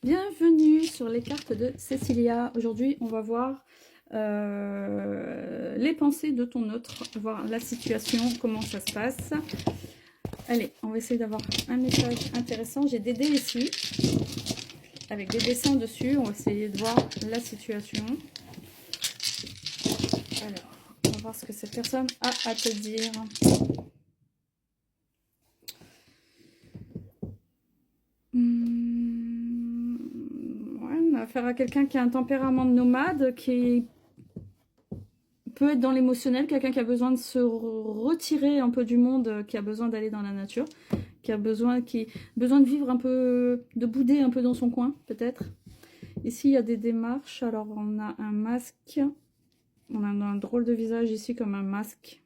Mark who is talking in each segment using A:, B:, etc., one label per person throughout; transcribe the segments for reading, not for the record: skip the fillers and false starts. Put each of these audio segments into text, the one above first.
A: Bienvenue sur les cartes de Cécilia. Aujourd'hui, on va voir les pensées de ton autre, voir la situation, comment ça se passe. Allez, on va essayer d'avoir un message intéressant. J'ai des dés ici, avec des dessins dessus. On va essayer de voir la situation. Alors, on va voir ce que cette personne a à te dire. Ouais, on a affaire à quelqu'un qui a un tempérament de nomade, qui peut être dans l'émotionnel, quelqu'un qui a besoin de se retirer un peu du monde, qui a besoin d'aller dans la nature, qui a besoin de vivre un peu, de bouder un peu dans son coin, peut-être. Ici, il y a des démarches. Alors, on a un masque. On a un drôle de visage ici, comme un masque.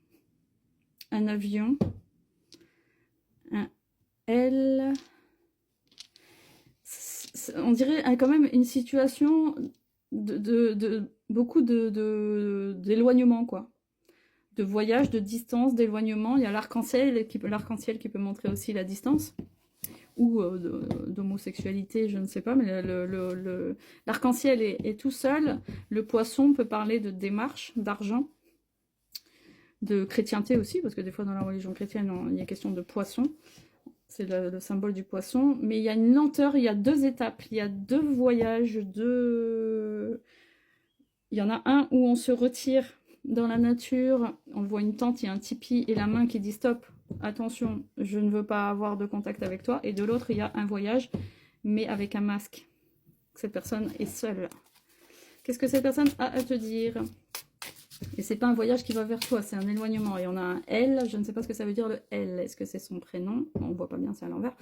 A: Un avion. Un L. On dirait quand même une situation de beaucoup d'éloignement, quoi. De voyage, de distance, d'éloignement. Il y a l'arc-en-ciel qui peut montrer aussi la distance. Ou d'homosexualité, je ne sais pas, mais l'arc-en-ciel est tout seul. Le poisson peut parler de démarche, d'argent, de chrétienté aussi, parce que des fois dans la religion chrétienne, il y a question de poisson. C'est le symbole du poisson. Mais il y a une lenteur, il y a deux étapes, il y a deux voyages, Il y en a un où on se retire dans la nature, on voit une tente, il y a un tipi et la main qui dit stop, attention, je ne veux pas avoir de contact avec toi. Et de l'autre, il y a un voyage, mais avec un masque. Cette personne est seule. Qu'est-ce que cette personne a à te dire? Et c'est pas un voyage qui va vers toi, c'est un éloignement. Et on a un L, je ne sais pas ce que ça veut dire le L. Est-ce que c'est son prénom? On ne voit pas bien, c'est à l'envers.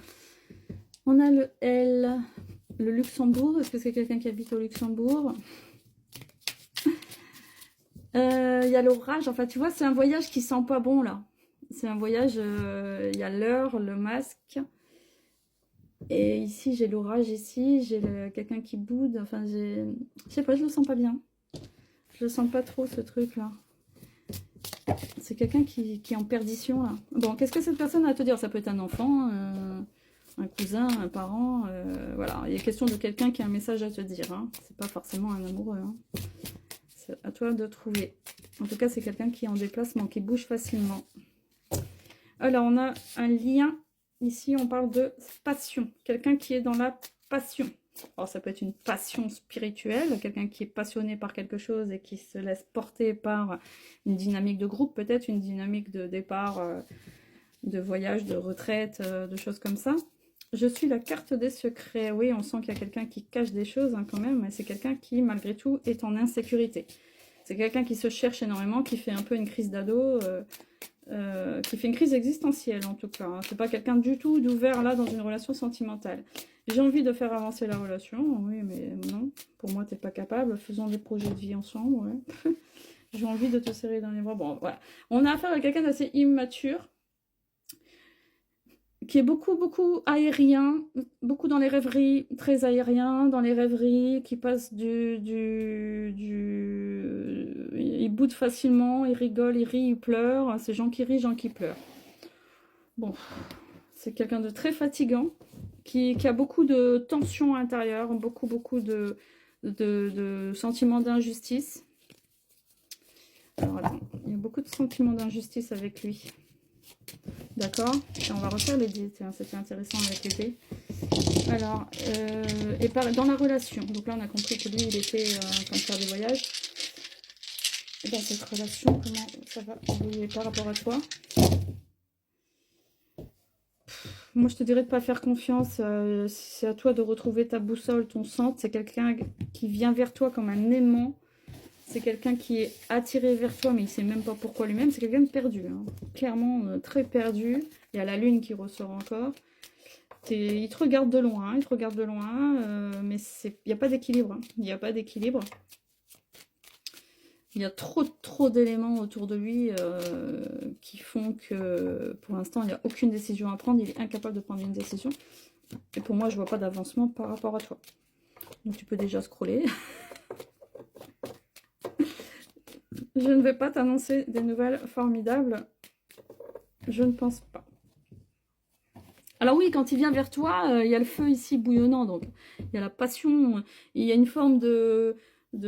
A: On a le L, le Luxembourg. Est-ce que c'est quelqu'un qui habite au Luxembourg? Il y a l'orage. Enfin, tu vois, c'est un voyage qui sent pas bon, là. C'est un voyage, il y a l'heure, le masque. Et ici, j'ai l'orage, ici, j'ai quelqu'un qui boude. Enfin, je sais pas, je le sens pas bien. Je le sens pas trop, ce truc-là. C'est quelqu'un qui est en perdition, là. Bon, qu'est-ce que cette personne a à te dire? Ça peut être un enfant, un cousin, un parent. Voilà, il est question de quelqu'un qui a un message à te dire. Hein. C'est pas forcément un amoureux. Hein. C'est à toi de trouver. En tout cas, c'est quelqu'un qui est en déplacement, qui bouge facilement. Alors, on a un lien. Ici, on parle de passion. Quelqu'un qui est dans la passion. Alors, ça peut être une passion spirituelle, quelqu'un qui est passionné par quelque chose et qui se laisse porter par une dynamique de groupe, peut-être une dynamique de départ, de voyage, de retraite, de choses comme ça. Je suis la carte des secrets. Oui, on sent qu'il y a quelqu'un qui cache des choses hein, quand même, mais c'est quelqu'un qui, malgré tout, est en insécurité. C'est quelqu'un qui se cherche énormément, qui fait un peu une crise d'ado, qui fait une crise existentielle en tout cas. Hein. C'est pas quelqu'un du tout d'ouvert là dans une relation sentimentale. J'ai envie de faire avancer la relation, oui, mais non, pour moi, t'es pas capable. Faisons des projets de vie ensemble, ouais. J'ai envie de te serrer dans les bras. Bon, voilà. On a affaire à quelqu'un d'assez immature, qui est beaucoup aérien, beaucoup dans les rêveries, très aérien, dans les rêveries, qui passe il boude facilement, il rigole, il rit, il pleure. C'est gens qui rient, gens qui pleurent. Bon, c'est quelqu'un de très fatigant, qui a beaucoup de tensions intérieures, beaucoup de sentiments d'injustice. Alors attends, il y a beaucoup de sentiments d'injustice avec lui. D'accord. On va refaire les dés. C'était intéressant avec les dés. Alors, dans la relation. Donc là, on a compris que lui, il était en train de faire des voyages. Et dans cette relation, comment ça va évoluer par rapport à toi? Moi, je te dirais de ne pas faire confiance. C'est à toi de retrouver ta boussole, ton centre. C'est quelqu'un qui vient vers toi comme un aimant. C'est quelqu'un qui est attiré vers toi, mais il ne sait même pas pourquoi lui-même. C'est quelqu'un de perdu. Hein. Clairement, très perdu. Il y a la lune qui ressort encore. Il te regarde de loin. Il te regarde de loin. Mais il n'y a pas d'équilibre. Hein. Il n'y a pas d'équilibre. Il y a trop d'éléments autour de lui qui font que, pour l'instant, il n'y a aucune décision à prendre. Il est incapable de prendre une décision. Et pour moi, je ne vois pas d'avancement par rapport à toi. Donc, tu peux déjà scroller. Je ne vais pas t'annoncer des nouvelles formidables. Je ne pense pas. Alors oui, quand il vient vers toi, il y a le feu ici bouillonnant, donc il y a la passion, il y a une forme de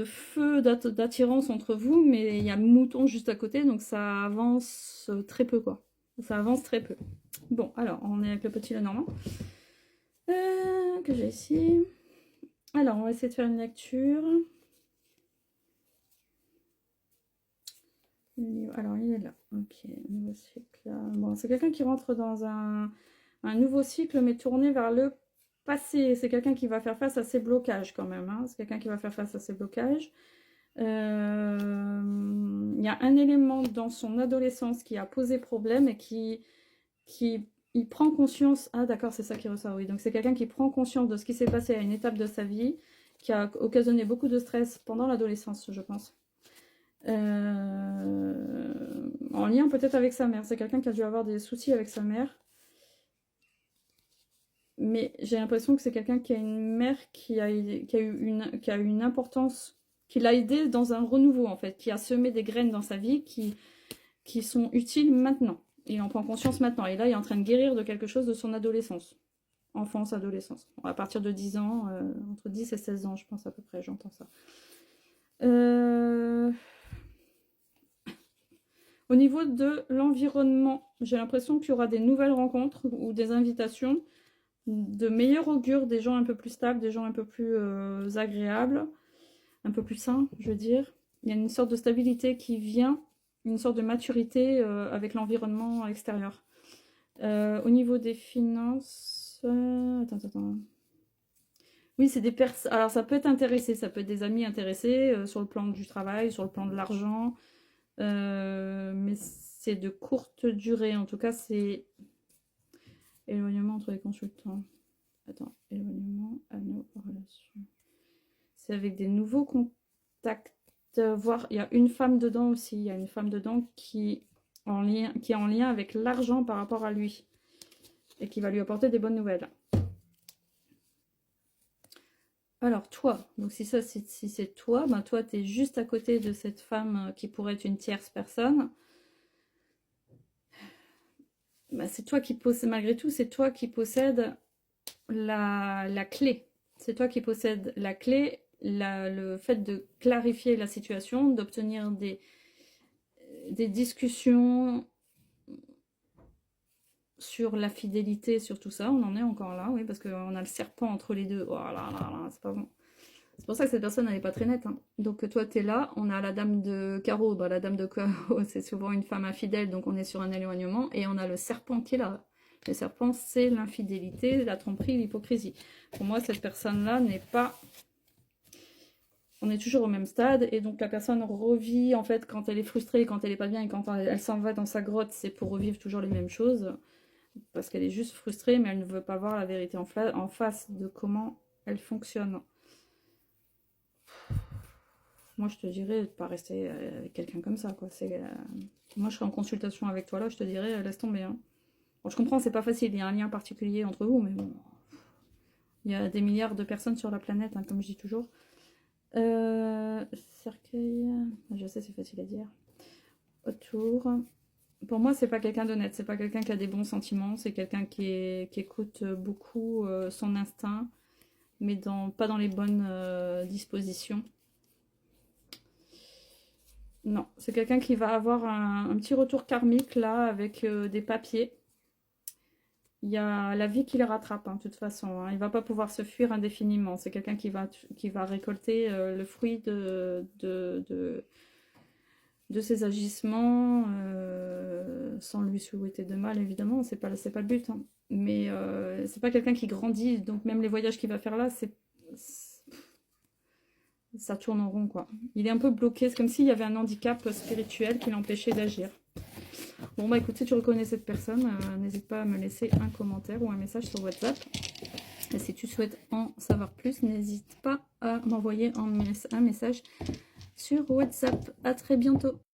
A: feu, d'attirance entre vous, mais il y a le mouton juste à côté, donc ça avance très peu, quoi. Ça avance très peu. Bon, alors, on est avec le petit Lenormand, que j'ai ici. Alors, on va essayer de faire une lecture. Alors, il est là. Ok, nouveau cycle. Bon, c'est quelqu'un qui rentre dans un nouveau cycle, mais tourné vers le passé. C'est quelqu'un qui va faire face à ses blocages quand même. Hein. C'est quelqu'un qui va faire face à ses blocages. Il y a un élément dans son adolescence qui a posé problème et qui il prend conscience. Ah d'accord, c'est ça qui ressort, oui. Donc c'est quelqu'un qui prend conscience de ce qui s'est passé à une étape de sa vie, qui a occasionné beaucoup de stress pendant l'adolescence, je pense. En lien peut-être avec sa mère. C'est quelqu'un qui a dû avoir des soucis avec sa mère. Mais j'ai l'impression que c'est quelqu'un qui a une mère qui a eu une importance, qui l'a aidé dans un renouveau en fait, qui a semé des graines dans sa vie qui sont utiles maintenant. Il en prend conscience maintenant. Et là, il est en train de guérir de quelque chose de son adolescence. Enfance, adolescence. À partir de 10 ans, entre 10 et 16 ans, je pense à peu près, j'entends ça. Au niveau de l'environnement, j'ai l'impression qu'il y aura des nouvelles rencontres ou des invitations de meilleur augure, des gens un peu plus stables, des gens un peu plus agréables, un peu plus sains, je veux dire. Il y a une sorte de stabilité qui vient, une sorte de maturité avec l'environnement extérieur. Au niveau des finances... attends. Oui, c'est des personnes... Alors, ça peut être intéressé, ça peut être des amis intéressés sur le plan du travail, sur le plan de l'argent. Mais c'est de courte durée. En tout cas, c'est... Éloignement entre les consultants. Attends, éloignement à nos relations. C'est avec des nouveaux contacts. Voir, il y a une femme dedans aussi. Il y a une femme dedans qui est en lien avec l'argent par rapport à lui. Et qui va lui apporter des bonnes nouvelles. Alors toi, donc si c'est toi, ben toi tu es juste à côté de cette femme qui pourrait être une tierce personne. Ben, c'est toi qui possède, malgré tout, c'est toi qui possède la clé. C'est toi qui possède la clé, le fait de clarifier la situation, d'obtenir des discussions sur la fidélité, sur tout ça. On en est encore là, oui, parce qu'on a le serpent entre les deux. Oh là là là, c'est pas bon. C'est pour ça que cette personne n'est pas très nette. Hein. Donc toi, tu es là, on a la dame de carreau. Bah, la dame de carreau, c'est souvent une femme infidèle, donc on est sur un éloignement. Et on a le serpent qui est là. Le serpent, c'est l'infidélité, la tromperie, l'hypocrisie. Pour moi, cette personne-là n'est pas... On est toujours au même stade. Et donc la personne revit, en fait, quand elle est frustrée, quand elle n'est pas bien, et quand elle s'en va dans sa grotte, c'est pour revivre toujours les mêmes choses. Parce qu'elle est juste frustrée, mais elle ne veut pas voir la vérité en face de comment elle fonctionne. Moi, je te dirais de ne pas rester avec quelqu'un comme ça, quoi. Moi, je serais en consultation avec toi, là, je te dirais, laisse tomber. Hein. Bon, je comprends, c'est pas facile, il y a un lien particulier entre vous, mais bon... Il y a des milliards de personnes sur la planète, hein, comme je dis toujours. Cercueil... Je sais, c'est facile à dire. Autour... Pour moi, c'est pas quelqu'un d'honnête, c'est pas quelqu'un qui a des bons sentiments, c'est quelqu'un qui écoute beaucoup son instinct, mais pas dans les bonnes dispositions. Non, c'est quelqu'un qui va avoir un petit retour karmique là avec des papiers. Il y a la vie qui le rattrape, hein, de toute façon. Hein. Il ne va pas pouvoir se fuir indéfiniment. C'est quelqu'un qui va récolter le fruit de ses agissements sans lui souhaiter de mal, évidemment. C'est pas le but. Hein. Mais c'est pas quelqu'un qui grandit. Donc même les voyages qu'il va faire là, ça tourne en rond, quoi. Il est un peu bloqué. C'est comme s'il y avait un handicap spirituel qui l'empêchait d'agir. Bon, bah écoute, si tu reconnais cette personne, n'hésite pas à me laisser un commentaire ou un message sur WhatsApp. Et si tu souhaites en savoir plus, n'hésite pas à m'envoyer un message sur WhatsApp. À très bientôt.